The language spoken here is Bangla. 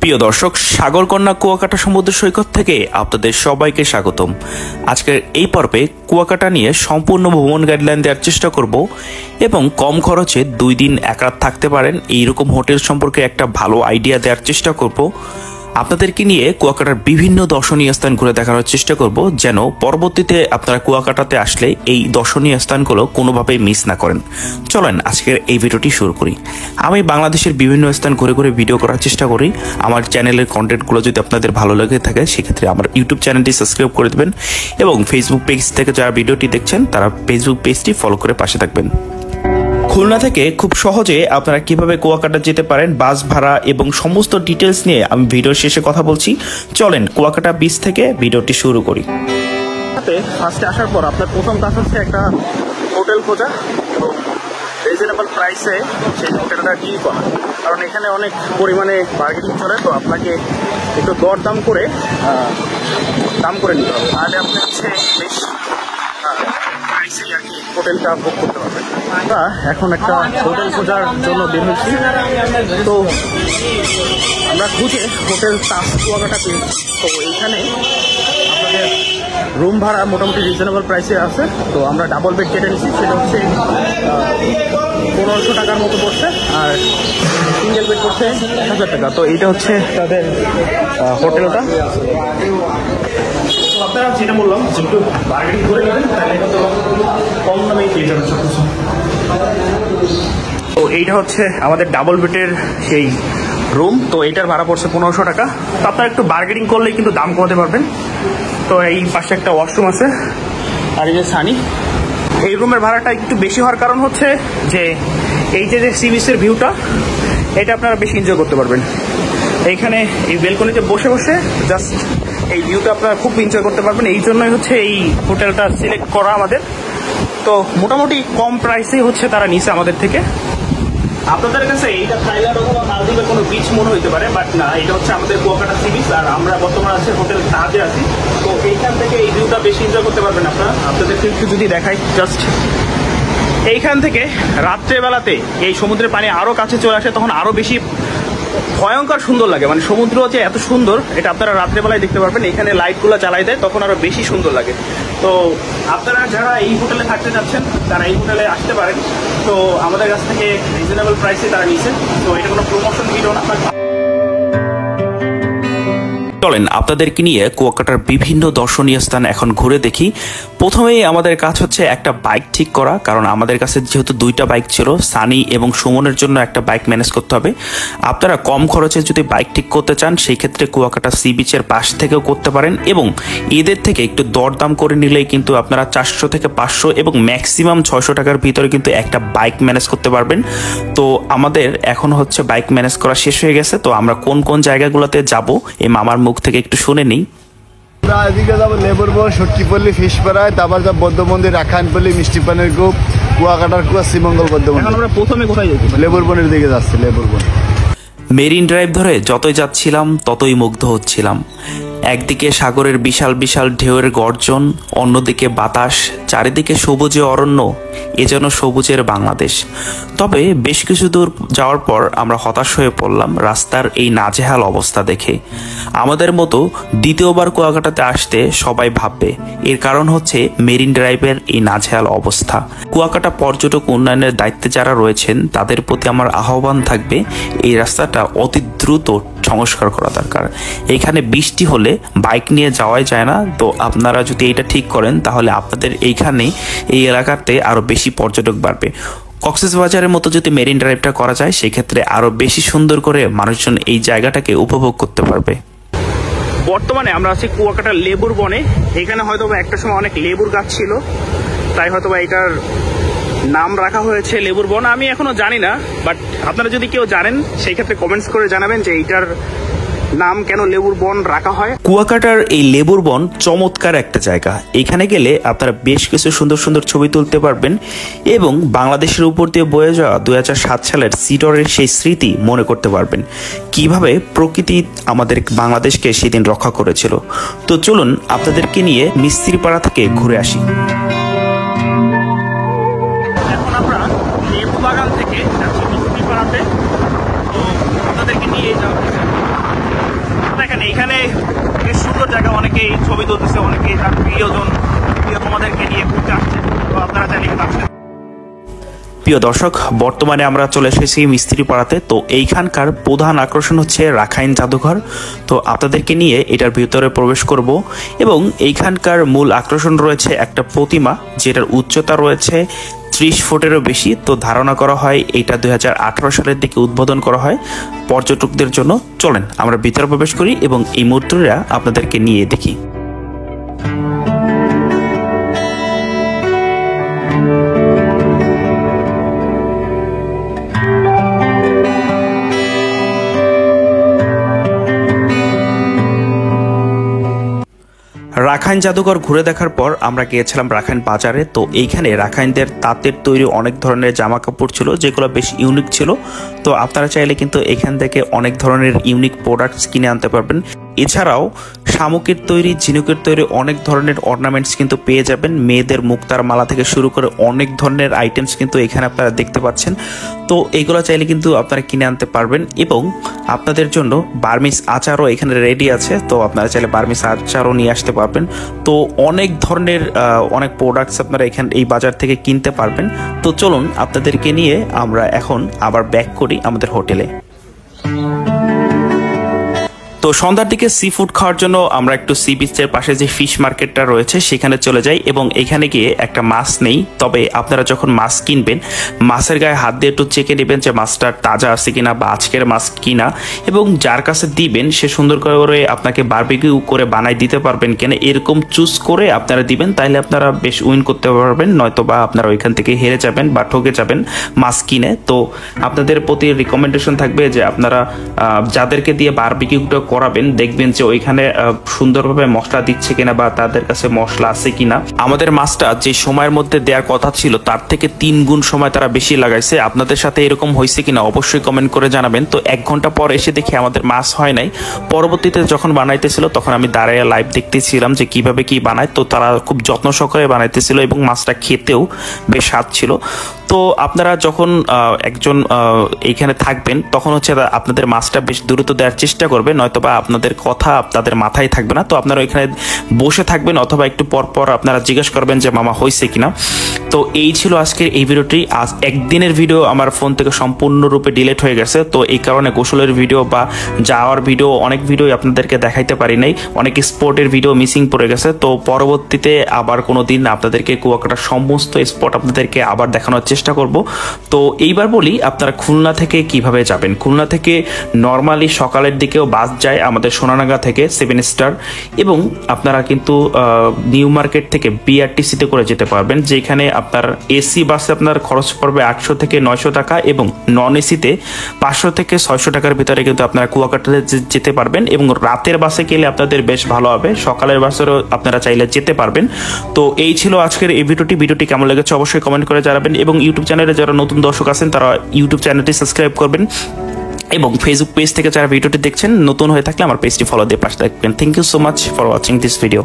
প্রিয় দর্শক, সাগরকন্যা কুয়াকাটা সমুদ্র সৈকত থেকে আপনাদের সবাইকে স্বাগতম। আজকের এই পর্বে কুয়াকাটা নিয়ে সম্পূর্ণ ভ্রমণ গাইডলাইন দেওয়ার চেষ্টা করব এবং কম খরচে 2 দিন 1 রাত থাকতে পারেন এইরকম হোটেল সম্পর্কে একটা ভালো আইডিয়া দেওয়ার চেষ্টা করব। আপনাদেরকে নিয়ে কুয়াকাটার বিভিন্ন দর্শনীয় স্থান ঘুরে দেখানোর চেষ্টা করব, যেন পরবর্তীতে আপনারা কুয়াকাটাতে আসলে এই দর্শনীয় স্থানগুলো কোনোভাবেই মিস না করেন। চলেন আজকের এই ভিডিওটি শুরু করি। আমি বাংলাদেশের বিভিন্ন স্থান ঘুরে ঘুরে ভিডিও করার চেষ্টা করি। আমার চ্যানেলের কন্টেন্টগুলো যদি আপনাদের ভালো লেগে থাকে সেক্ষেত্রে আমার ইউটিউব চ্যানেলটি সাবস্ক্রাইব করে দেবেন এবং ফেসবুক পেজ থেকে যারা ভিডিওটি দেখছেন তারা ফেসবুক পেজটি ফলো করে পাশে থাকবেন। খুলনা থেকে খুব সহজে আপনারা কিভাবে কুয়াকাটা যেতে পারেন, বাস ভাড়া এবং সমস্ত ডিটেলস নিয়ে আমি ভিডিওর শেষে কথা বলছি। চলেন কুয়াকাটা বিচ থেকে ভিডিওটি শুরু করি। ফার্স্টে আসার পর আপনার প্রথম কাজ হচ্ছে একটা হোটেল খোঁজা এবং রিজনেবল প্রাইসে সেই হোটেলটা ডিল করা, কারণ এখানে অনেক পরিমাণে বার্গেনিং চলে, তো আপনাকে একটু দরদাম করে নিতে হবে, তাহলে আপনি হচ্ছে বেশ আর কি হোটেলটা বুক করতে পারবেন। আমরা এখন একটা হোটেল খোঁজার জন্য বের হয়েছি, তো আমরা খুঁজে হোটেল তাজ কুয়াকাটা পেয়েছি। তো এইখানে আপনাদের রুম ভাড়া মোটামুটি রিজনেবল প্রাইসে আছে। তো আমরা ডাবল বেড কেটে নিচ্ছি, সেটা হচ্ছে 1500 টাকার মতো পড়ছে, আর সিঙ্গেল বেড পড়ছে 1000 টাকা। তো এইটা হচ্ছে তাদের হোটেলটা। আপনারা যেটা বললাম যে একটু বার্গেনিং করে নেবেন, তাহলে কিন্তু কম দামে পেয়ে যাবেন সব কিছু। তো এইটা হচ্ছে আমাদের ডাবল বেডের সেই রুম। তো এইটার ভাড়া পড়ছে 1500 টাকা। তো আপনারা একটু বার্গেনিং করলেই কিন্তু দাম কমাতে পারবেন। তো এই পাশে একটা ওয়াশরুম আছে, আর এই যে সানি। এই রুমের ভাড়াটা একটু বেশি হওয়ার কারণ হচ্ছে যে এই যে সি বিচের ভিউটা, এটা আপনারা বেশি এনজয় করতে পারবেন। এইখানে এই বেলকনিতে বসে বসে জাস্ট এই ভিউটা আপনারা খুব এনজয় করতে পারবেন। এই জন্যই হচ্ছে এই হোটেলটা সিলেক্ট করা আমাদের। তো মোটামুটি কম প্রাইসেই হচ্ছে তারা নিছে আমাদের থেকে। আপনাদের কাছে এইটা থাইল্যান্ড অথবা মালদ্বীপের কোনো বিচ মনে হইতে পারে, বাট না, এটা হচ্ছে আমাদের কুয়াকাটা সি বিচ, আর আমরা বর্তমানে আছে হোটেল তাজে আছি। তো এইখান থেকে এই ভিউটা বেশি এনজয় করতে পারবেন আপনারা। আপনাদেরকে একটু যদি দেখাই, জাস্ট এইখান থেকে রাত্রেবেলাতে এই সমুদ্রের পানি আরও কাছে চলে আসে, তখন আরও বেশি ভয়ঙ্কর সুন্দর লাগে। মানে সমুদ্র যে এত সুন্দর, এটা আপনারা রাত্রেবেলায় দেখতে পারবেন। এখানে লাইটগুলো জ্বালাই দেয়, তখন আরো বেশি সুন্দর লাগে। তো আপনারা যারা এই হোটেলে থাকতে যাচ্ছেন তারা এই হোটেলে আসতে পারেন। তো আমাদের কাছ থেকে রিজনেবল প্রাইসে তারা নিচ্ছে। তো এটা কোনো প্রমোশন ভিডিও না। চলেন আপনাদেরকে নিয়ে কুয়াকাটার বিভিন্ন দর্শনীয় স্থান এখন ঘুরে দেখি। প্রথমেই আমাদের কাজ হচ্ছে একটা বাইক ঠিক করা, কারণ আমাদের কাছে যেহেতু 2টা বাইক ছিল, সানি এবং সুমনের জন্য একটা বাইক ম্যানেজ করতে হবে। আপনারা কম খরচে যদি বাইক ঠিক করতে চান সেই ক্ষেত্রে কুয়াকাটা সি বিচের পাশ থেকেও করতে পারেন, এবং এদের থেকে একটু দরদাম করে নিলেই কিন্তু আপনারা 400 থেকে 500 এবং ম্যাক্সিমাম 600 টাকার ভিতরে কিন্তু একটা বাইক ম্যানেজ করতে পারবেন। তো আমাদের এখন হচ্ছে বাইক ম্যানেজ করা শেষ হয়ে গেছে। তো আমরা কোন কোন জায়গাগুলোতে যাব এই মামার মুখ থেকে একটু শুনে নিই। এদিকে যাবো লেবুরবন, সটকিপল্লী, ফিশপাড়ায়, তারপর যাব বৌদ্ধ মন্দির, রাখাইনপল্লী, মিষ্টি পানের কূপ, কুয়াকাটার কুয়া, শ্রীমঙ্গল বৌদ্ধ মন্দির। আমরা প্রথমে কোথায় যাচ্ছি? লেবুরবনের দিকে যাচ্ছি। লেবুরবন মেরিন ড্রাইভ ধরে যতই যাচ্ছিলাম ততই মুগ্ধ হচ্ছিলাম। একদিকে সাগরের বিশাল বিশাল ঢেউয়ের গর্জন, অন্যদিকে বাতাস, চারিদিকে সবুজে অরণ্য, এ যেন সবুজের বাংলাদেশ। তবে বেশ কিছু দূর যাওয়ার পর আমরা হতাশ হয়ে পড়লাম রাস্তার এই নাজেহাল অবস্থা দেখে। আমাদের মতো দ্বিতীয়বার কুয়াকাটাতে আসতে সবাই ভাববে, এর কারণ হচ্ছে মেরিন ড্রাইভের এই নাজেহাল অবস্থা। কুয়াকাটা পর্যটক উন্নয়নের দায়িত্বে যারা রয়েছেন তাদের প্রতি আমার আহ্বান থাকবে, এই রাস্তাটা অতি দ্রুত সংস্কার করা দরকার। এখানে বৃষ্টি হলে বাইক নিয়ে যাওয়াই যায় না। তো আপনারা যদি এটা ঠিক করেন তাহলে আপনাদের এইখানে এই এলাকাতে আরো বেশি পর্যটক বাড়বে। কক্সবাজারের মতো যদি মেরিন ড্রাইভটা করা যায় সেক্ষেত্রে আরো বেশি সুন্দর করে মানুষজন এই জায়গাটাকে উপভোগ করতে পারবে। বর্তমানে আমরা আছি কুয়াকাটা লেবুর বনে। এখানে হয়তো একটা সময় অনেক লেবুর গাছ ছিল, তাই হয়তো এটার নাম রাখা হয়েছে লেবুর বন। আমি এখনো জানি না, বাট আপনারা যদি কেউ জানেন সেই ক্ষেত্রে কমেন্টস করে জানাবেন যে এইটার নাম কেন লেবুর বন রাখা হয়। কুয়াকাটার এই লেবুর বন চমৎকার একটা জায়গা। এখানে গেলে আপনারা বেশ কিছু সুন্দর সুন্দর ছবি তুলতে পারবেন এবং বাংলাদেশের উপর দিয়ে বয়ে যাওয়া 2007 সালের সিডরের সেই স্মৃতি মনে করতে পারবেন, কিভাবে প্রকৃতি আমাদের বাংলাদেশকে সেদিন রক্ষা করেছিল। তো চলুন আপনাদেরকে নিয়ে মিস্ত্রিপাড়া থেকে ঘুরে আসি। এখন আমরা লেবু বাগান থেকে যাচ্ছি মিস্ত্রিপাড়াতে। তো আপনাদেরকে নিয়ে যাওয়া এখানে বেশ সুন্দর জায়গা, অনেকেই ছবি তুলতেছে, অনেকেই তার প্রিয়জন তোমাদেরকে নিয়ে ঘুরতে আসছে, তো আপনারা চাইলে কিন্তু আসতে। প্রিয় দর্শক, বর্তমানে আমরা চলে এসেছি মিস্ত্রিপাড়াতে। তো এইখানকার প্রধান আকর্ষণ হচ্ছে রাখাইন জাদুঘর। তো আপনাদেরকে নিয়ে এটার ভিতরে প্রবেশ করব এবং এইখানকার মূল আকর্ষণ রয়েছে একটা প্রতিমা, যেটার উচ্চতা রয়েছে 30 ফুটেরও বেশি। তো ধারণা করা হয় এটা 2018 সালের দিকে উদ্বোধন করা হয় পর্যটকদের জন্য। চলেন আমরা ভিতরে প্রবেশ করি এবং এই মূর্তিটা আপনাদেরকে নিয়ে দেখি। রাখাইন জাদুঘর ঘুরে দেখার পর আমরা গিয়েছিলাম রাখাইন বাজারে। তো এইখানে রাখাইনদের তাঁতের তৈরি অনেক ধরনের জামা কাপড় ছিল, যেগুলো বেশ ইউনিক ছিল। তো আপনারা চাইলে কিন্তু এখান থেকে অনেক ধরনের ইউনিক প্রোডাক্টস কিনে আনতে পারবেন। এছাড়াও শামুকের তৈরি, ঝিনুকের তৈরি অনেক ধরনের অর্নামেন্টস কিন্তু পেয়ে যাবেন। মেয়েদের মুক্তার মালা থেকে শুরু করে অনেক ধরনের আইটেমস কিন্তু এখানে আপনারা দেখতে পাচ্ছেন। তো এইগুলো চাইলে কিন্তু আপনারা কিনে আনতে পারবেন এবং আপনাদের জন্য বার্মিস আচারও এখানে রেডি আছে। তো আপনারা চাইলে বার্মিস আচারও নিয়ে আসতে পারবেন। তো অনেক ধরনের অনেক প্রোডাক্টস আপনারা এখানে এই বাজার থেকে কিনতে পারবেন। তো চলুন আপনাদেরকে নিয়ে আমরা এখন আবার ব্যাক করি আমাদের হোটেলে। তো সন্ধ্যার দিকে সি ফুড খাওয়ার জন্য আমরা একটু সি বিচের পাশে যে ফিশ মার্কেটটা রয়েছে সেখানে চলে যাই এবং এখানে গিয়ে একটা মাছ নেই। তবে আপনারা যখন মাছ কিনবেন, মাছের গায়ে হাত দিয়ে একটু চেকে নেবেন যে মাছটা তাজা আছে কিনা বা আজকের মাছ কিনা, এবং যার কাছে দিবেন সে সুন্দর করে আপনাকে বারবিকিউ করে বানাই দিতে পারবেন কিনা এরকম চুজ করে আপনারা দিবেন। তাইলে আপনারা বেশ উইন করতে পারবেন, নয়তো বা আপনারা ওইখান থেকে হেরে যাবেন বা ঠকে যাবেন মাছ কিনে। তো আপনাদের প্রতি রিকমেন্ডেশন থাকবে যে আপনারা যাদেরকে দিয়ে বারবিকিউটা করাবেন দেখবেন যে ওইখানে সুন্দরভাবে মশলা দিচ্ছে কিনা বা তাদের কাছে মশলা আছে কিনা। আমাদের মাছটা যে সময়ের মধ্যে দেওয়ার কথা ছিল তার থেকে 3 গুণ সময় তারা বেশি লাগাইছে। আপনাদের সাথে এরকম হয়েছে কিনা অবশ্যই কমেন্ট করে জানাবেন। তো 1 ঘন্টা পর এসে দেখি আমাদের মাছ হয় নাই। পরবর্তীতে যখন বানাইতেছিল তখন আমি দাঁড়িয়ে লাইভ দেখতেছিলাম যে কিভাবে কি বানায়। তো তারা খুব যত্ন সহকারে বানাইতেছিল এবং মাছটা খেতেও বেশ স্বাদ ছিল। তো আপনারা যখন একজন এইখানে থাকবেন তখন হচ্ছে আপনাদের মাছটা বেশ দ্রুত দেওয়ার চেষ্টা করবে, নয়তো বা আপনাদের কথা আপনাদের মাথায় থাকবে না। তো আপনারা ওইখানে বসে থাকবেন অথবা একটু পর পর আপনারা জিজ্ঞেস করবেন যে মামা হয়েছে কিনা। তো এই ছিল আজকের এই ভিডিওটি। আজ একদিনের ভিডিও আমার ফোন থেকে সম্পূর্ণরূপে ডিলিট হয়ে গেছে। তো এই কারণে গোসলের ভিডিও বা যাওয়ার ভিডিও অনেক ভিডিও আপনাদেরকে দেখাইতে পারি নাই, অনেক স্পটের ভিডিও মিসিং পড়ে গেছে। তো পরবর্তীতে আবার কোনো দিন আপনাদেরকে কুয়াকাটার সমস্ত স্পট আপনাদেরকে আবার দেখানোর চেষ্টা করব। তো এইবার বলি আপনারা খুলনা থেকে কিভাবে যাবেন। খুলনা থেকে নর্মালি সকালের দিকেও বাস যায় আমাদের সোনানাগা থেকে 7 স্টার, এবং আপনারা কিন্তু নিউ মার্কেট থেকে বিআরটিসিতে করে যেতে পারবেন, যেখানে আপনার এসি বাসে আপনার খরচ পড়বে 800 থেকে 900 টাকা এবং নন এসিতে 500 থেকে 600 টাকার ভিতরে কিন্তু আপনারা কুয়াকাটাতে যেতে পারবেন। এবং রাতের বাসে গেলে আপনাদের বেশ ভালো হবে, সকালের বাসেরও আপনারা চাইলে যেতে পারবেন। তো এই ছিল আজকের এই ভিডিওটি কেমন লেগেছে অবশ্যই কমেন্ট করে জানাবেন এবং ইউটিউব চ্যানেলে যারা নতুন দর্শক আছেন তারা ইউটিউব চ্যানেলটি সাবস্ক্রাইব করবেন এবং ফেসবুক পেজ থেকে যারা ভিডিওটি দেখছেন নতুন হয়ে থাকলে আমার পেজটি ফলো দিয়ে পাশে থাকবেন। Thank you so much for watching this video.